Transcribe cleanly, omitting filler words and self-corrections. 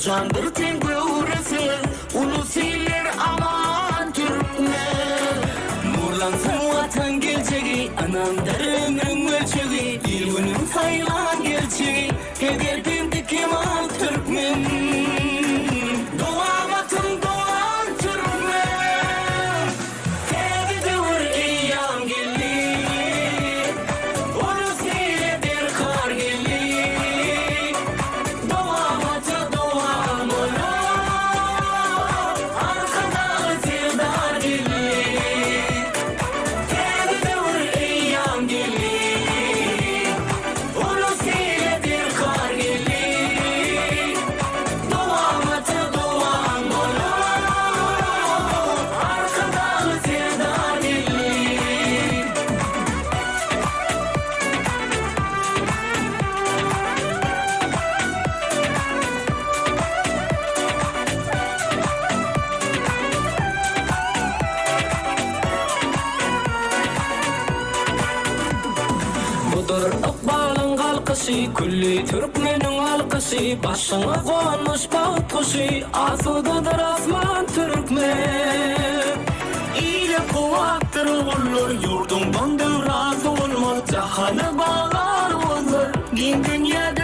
candır tengü uğrası, ulusiler aman Türkmen. Nurlansın vatan geleceği, anamdarının ölçeği, ilgünün sayılan gerçeği, heder dikim al Türkmen. Doğa vatan doğan Türkmen, tevdi vur eyyam gelli, ulusiyle bir kar gelli. Doğa vatan doğan mola, arkada sevdar gelli. Tevdi vur eyyam gelli, ulusiyle bir kar gelli. Doğa vatan doğan mola, arkada sevdar gelli. Budur ıkbalın kalkışı, külli Türkmenin alkışı, başına konmuş bağıt kuşu, asudadır asman Türkmen. İle kuvattır olur, yurdun bandı razı olmaz, cahanı bağlar olur, din dünyada